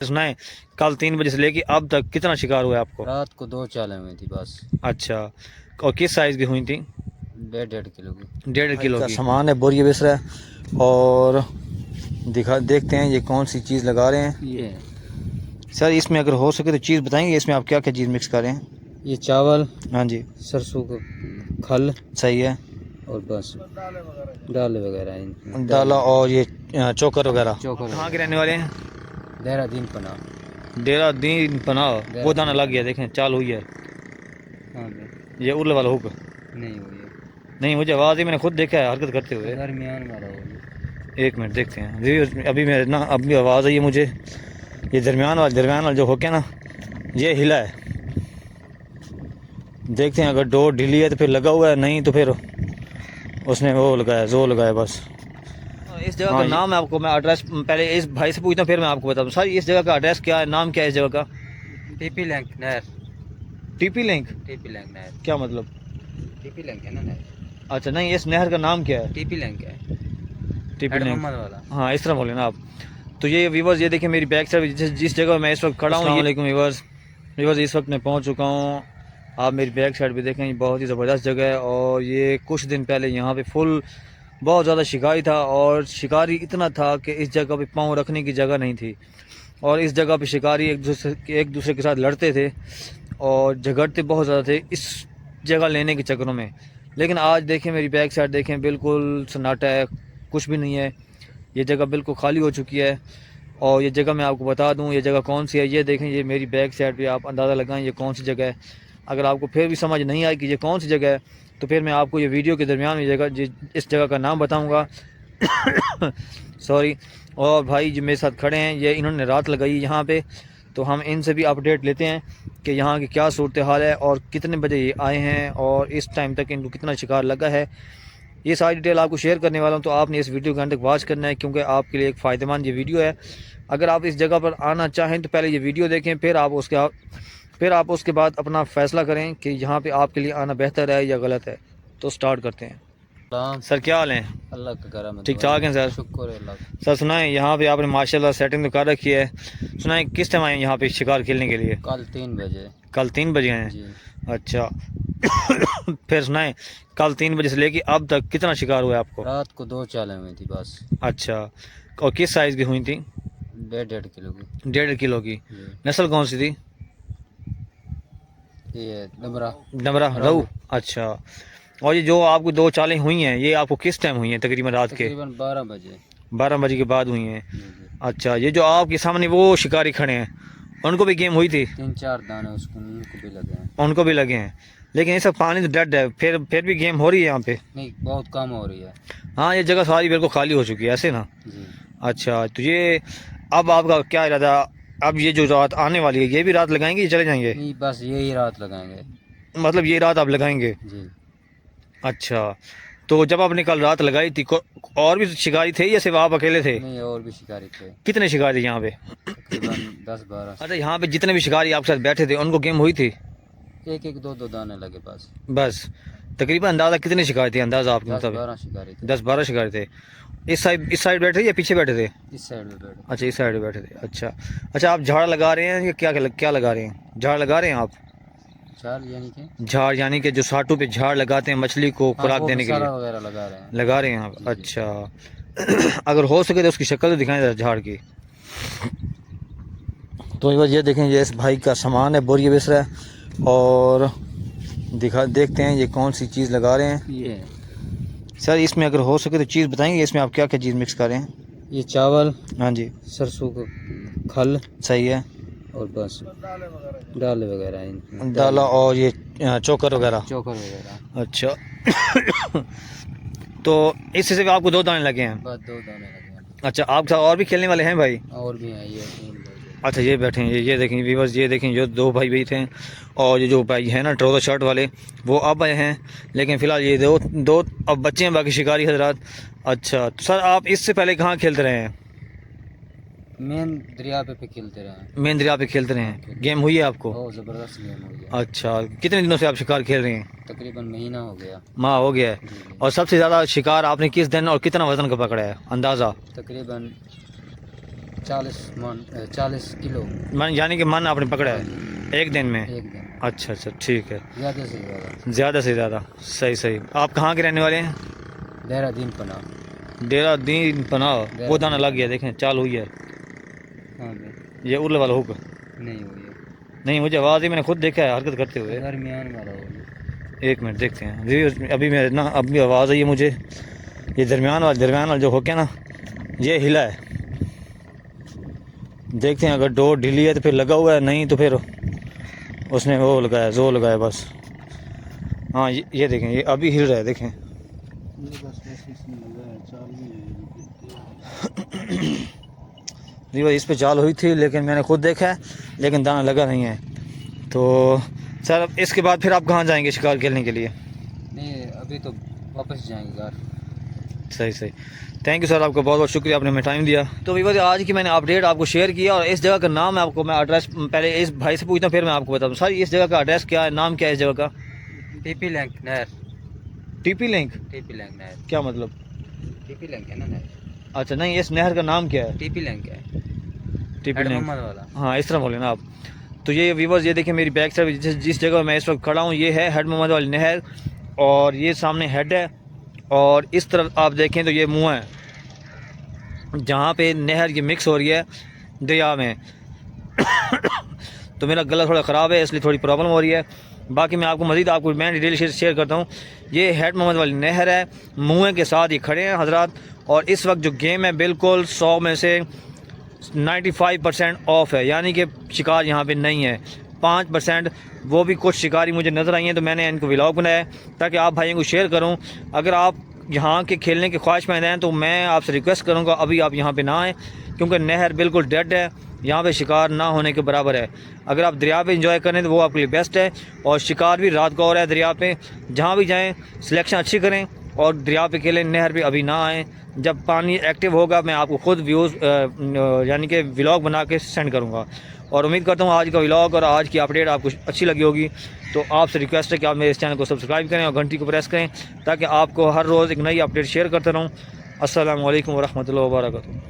सुनाए कल 3 बजे से लेके अब तक कितना शिकार हुआ है आपको? रात को 2 चालें हुई थी बस। अच्छा, और किस साइज़ की हुई थी? 1.5 किलो की। 1.5 किलो की सामान है, बोरिया बिस रहा है। और देखते हैं ये कौन सी चीज़ लगा रहे हैं। ये सर इसमें अगर हो सके तो चीज़ बताएंगे, इसमें आप क्या क्या चीज़ मिक्स कर रहे हैं? ये चावल, हाँ जी, सरसों का खल सही है। और बस दालें वगैरह हैं। दाला और ये चोकर वगैरह। चोकर कहाँ के रहने वाले हैं? देहरादून पना। देहरादून पनाह। वो दाना लग गया, देखें चाल हुई है। हाँ ये उर्ले वाला हुक नहीं हुई है, नहीं, मुझे आवाज़ ही मैंने खुद देखा है हरकत करते हुए। दरमियान वाला हुई। एक मिनट देखते हैं जी, अभी मैं ना अभी आवाज़ आई है मुझे। ये दरमियान वाला जो हो गया ना, ये हिला है। देखते हैं अगर डोर ढीली है तो फिर लगा हुआ है, नहीं तो फिर उसने वो लगाया, जोर लगाया बस। इस जगह का नाम है आपको मैं एड्रेस पहले इस भाई से पूछता हूँ, फिर मैं आपको बताऊँ। सर इस जगह का एड्रेस क्या है, नाम क्या है इस जगह का? टीपी लैंक नहर। टीपी लिंक टीपी लैंक नहर। क्या मतलब? टीपी लैंक है ना नहर। अच्छा नहीं, इस नहर का नाम क्या है? टीपी लैंक है, टीपी हेड लिंक। मोहम्मद वाला। हाँ इस तरह बोले ना आप। तो ये व्यूवर्स, ये देखिए मेरी बैक साइड जिस जगह मैं इस वक्त खड़ा हूँ। अस्सलाम वालेकुम व्यूवर्स। इस वक्त मैं पहुँच चुका हूँ। आप मेरी बैक साइड भी देखें, ये बहुत ही ज़बरदस्त जगह है। और ये कुछ दिन पहले यहाँ पे फुल बहुत ज़्यादा शिकारी था, और शिकारी इतना था कि इस जगह पे पाँव रखने की जगह नहीं थी। और इस जगह पे शिकारी एक दूसरे के साथ लड़ते थे और झगड़ते बहुत ज़्यादा थे इस जगह लेने के चक्करों में। लेकिन आज देखें मेरी बैक साइड देखें, बिल्कुल सन्नाटा है, कुछ भी नहीं है। ये जगह बिल्कुल खाली हो चुकी है। और ये जगह मैं आपको बता दूं ये जगह कौन सी है। ये देखें, ये मेरी बैक साइड पे आप अंदाज़ा लगाएं ये कौन सी जगह है। अगर आपको फिर भी समझ नहीं आए कि ये कौन सी जगह है, तो फिर मैं आपको ये वीडियो के दरमियान में जगह इस जगह का नाम बताऊँगा। सॉरी। और भाई जो मेरे साथ खड़े हैं, ये इन्होंने रात लगाई यहाँ पे, तो हम इनसे भी अपडेट लेते हैं कि यहाँ की क्या सूरत हाल है और कितने बजे ये आए हैं और इस टाइम तक इनको कितना शिकार लगा है। ये सारी डिटेल आपको शेयर करने वाला हूँ, तो आपने इस वीडियो को अंत तक वॉच करना है, क्योंकि आपके लिए एक फ़ायदेमंद ये वीडियो है। अगर आप इस जगह पर आना चाहें तो पहले ये वीडियो देखें, फिर आप उसके बाद अपना फ़ैसला करें कि यहाँ पे आपके लिए आना बेहतर है या गलत है। तो स्टार्ट करते हैं। सर क्या हाल है? अल्लाह का करम है, ठीक ठाक हैं सर? शुक्र है अल्लाह। सर सुनाएं, यहाँ पे आपने माशाल्लाह सेटिंग तो कर रखी है। सुनाएं किस टाइम आए यहाँ पे शिकार खेलने के लिए? कल 3 बजे। कल 3 बजे आए जी। हैं? अच्छा। फिर सुनाएं कल 3 बजे से लेके अब तक कितना शिकार हुआ है आपको? रात को 2 चालें हुई थी बस। अच्छा, और किस साइज़ की हुई थी? 1.5 किलो की। 1.5 किलो की। जी। नस्ल कौन सी थी? ये डबरा डमरा रहू। अच्छा, और ये जो आपको 2 चालें हुई हैं, ये आपको किस टाइम हुई हैं? तकरीबन रात के तकरीबन 12 बजे। 12 बजे के बाद हुई हैं। जी जी। अच्छा, ये जो आपके सामने वो शिकारी खड़े हैं, उनको भी गेम हुई थी? 3-4 दाने उसको उनको भी लगे हैं। उनको भी लगे हैं, लेकिन ये सब पानी तो डेड है, फिर भी गेम हो रही है यहाँ पे? नहीं, बहुत कम हो रही है। हाँ, ये जगह सारी बिल्कुल खाली हो चुकी है ऐसे ना? जी। अच्छा, तो ये अब आपका क्या इरादा? अब ये जो रात आने वाली है, ये भी रात लगाएंगे या चले जाएंगे? नहीं, बस यही रात लगाएंगे। मतलब ये रात आप लगाएंगे? जी। अच्छा, तो जब आपने कल रात लगाई थी और भी शिकारी थे या सिर्फ आप अकेले थे? नहीं, और भी शिकारी थे, कितने शिकारी यहाँ पे? तकरीबन 10-12। अच्छा, यहाँ पे जितने भी शिकारी आपके साथ बैठे थे उनको गेम हुई थी? एक एक दो दो दाने लगे बस। बस। तकरीबन अंदाज़ा कितने शिकारी थे, अंदाज़ा आपके 10-12 शिकारी थे। 10-12 शिकारी थे। इस साइड बैठे थे या पीछे बैठे थे? इस साइड में बैठे। अच्छा, इस साइड बैठे थे। अच्छा अच्छा, आप झाड़ लगा रहे हैं या क्या लगा रहे हैं? झाड़ लगा रहे हैं आप? चाल यानी कि झाड़ यानी कि जो साटू पे झाड़ लगाते हैं मछली को हाँ, खुराक वो देने के लिए? मसाला वगैरह लगा रहे हैं। लगा रहे हैं आप? जी, जी। अच्छा। अगर हो सके तो उसकी शक्ल तो दिखाएं जरा झाड़ की। तो ये देखें, ये इस भाई का सामान है, बोरिया बिस रहा है। और देखते हैं ये कौन सी चीज़ लगा रहे हैं। ये सर इसमें अगर हो सके तो चीज़ बताएंगे, इसमें आप क्या क्या चीज़ मिक्स कर रहे हैं? ये चावल, हाँ जी, सरसों का खल सही है। और बस दालें वगैरह हैं। दाला और ये चोकर वगैरह। चोकर वगैरह। अच्छा। तो इससे सिर्फ आपको 2 दाने लगे हैं? बस 2 दाने लगे हैं। अच्छा, आपके साथ और भी खेलने वाले हैं भाई? और भी हैं ये 3 भाई। अच्छा, ये बैठे हैं, ये देखें व्यूअर्स, ये देखें ये 2 भाई थे। और ये जो भाई है ना ट्राउज़र शर्ट वाले, वो अब आए हैं। लेकिन फ़िलहाल ये दो दो अब बच्चे हैं, बाकी शिकारी हजरात। अच्छा, तो सर आप इससे पहले कहाँ खेलते रहे हैं? मेन दरिया पे खेलते रहे। मेन दरिया पे खेलते रहे हैं। गेम हुई है आपको? बहुत ज़बरदस्त गेम हो गया। अच्छा, कितने दिनों से आप शिकार खेल रहे हैं? तकरीबन महीना हो गया। माह हो गया है। जी, जी। और सबसे ज़्यादा शिकार आपने किस दिन और कितना वज़न का पकड़ा है, अंदाज़ा? तकरीबन 40 किलो मन यानी कि मन आपने पकड़ा है एक दिन में? एक दिन, अच्छा अच्छा, ठीक है। ज़्यादा से ज़्यादा। ज़्यादा से ज़्यादा, सही सही। आप कहाँ के रहने वाले हैं? देहरादून पना। डेरा दीन पनाह। वो दाना लग गया, देखें चालू हुई है। हाँ भाई, ये उर्ल वाला हुक नहीं हुई है, नहीं, मुझे आवाज़ ही मैंने खुद देखा है हरकत करते हुए। दरमियान वाला होगी। एक मिनट देखते हैं रिव्यूज। अभी मैं ना, अभी आवाज़ आई है मुझे। ये दरमियान वाला जो हुक है ना, ये हिला है। देखते हैं, अगर डोर ढीली है तो फिर लगा हुआ है, नहीं तो फिर उसने वो लगाया, जोर लगाया बस। हाँ ये देखें, ये अभी हिल रहा है, देखें। जी भाई, इस पे चाल हुई थी लेकिन मैंने खुद देखा है, लेकिन दाना लगा नहीं है। तो सर अब इसके बाद फिर आप कहाँ जाएंगे शिकार खेलने के लिए? नहीं, अभी तो वापस जाएंगे घर। सही सही। थैंक यू सर, आपका बहुत बहुत शुक्रिया, आपने हमें टाइम दिया। तो वीवर आज की मैंने अपडेट आपको शेयर किया, और इस जगह का नाम है आपको मैं एड्रेस पहले इस भाई से पूछता हूँ, फिर मैं आपको बताऊँ। सर इस जगह का एड्रेस क्या है, नाम क्या है इस जगह का? टीपी लैंक नहर। TP link? टीपी लैंक नहर। क्या मतलब? टीपी लैंक है ना नहर? अच्छा नहीं, इस नहर का नाम क्या है? टीपी लैंक है, टीपी हेड लिंक, मोहम्मद वाला। हाँ इस तरह बोले ना आप। तो ये व्यूवर्स, ये देखिए मेरी बैक साइड जिस जगह मैं इस वक्त खड़ा हूँ, ये है हेड मोहम्मद वाली नहर, और ये सामने हेड है, और इस तरफ आप देखें तो ये मुँह है जहाँ पे नहर की मिक्स हो रही है दरिया में। तो मेरा गला थोड़ा ख़राब है, इसलिए थोड़ी प्रॉब्लम हो रही है। बाकी मैं आपको मज़ीद आपको मैं डिटेल शेयर करता हूँ। ये हेड मोहम्मद वाली नहर है, मुँह के साथ ये खड़े हैं हजरात, और इस वक्त जो गेम है बिल्कुल 100 में से 95% ऑफ है, यानी कि शिकार यहाँ पे नहीं है। 5% वो भी कुछ शिकारी मुझे नज़र आई हैं, तो मैंने इनको व्लॉग बनाया ताकि आप भाइयों को शेयर करूँ। अगर आप यहाँ के खेलने के ख्वाहिशमंद हैं तो मैं आपसे रिक्वेस्ट करूँगा अभी आप यहाँ पे ना आएँ, क्योंकि नहर बिल्कुल डेड है, यहाँ पे शिकार ना होने के बराबर है। अगर आप दरिया पे एंजॉय करें तो वो आपके लिए बेस्ट है, और शिकार भी रात को हो रहा है दरिया पे। जहाँ भी जाएँ सिलेक्शन अच्छी करें और दरिया पे खेलें, नहर पे अभी ना आएँ। जब पानी एक्टिव होगा मैं आपको खुद व्यूज़ यानी कि व्लॉग बना के सेंड करूँगा। और उम्मीद करता हूँ आज का व्लॉग और आज की अपडेट आपको अच्छी लगी होगी। तो आपसे रिक्वेस्ट है कि आप मेरे इस चैनल को सब्सक्राइब करें और घंटी को प्रेस करें, ताकि आपको हर रोज़ एक नई अपडेट शेयर करता रहूँ। अस्सलामु अलैकुम वरहमतुल्लाहि वबरकातुहू।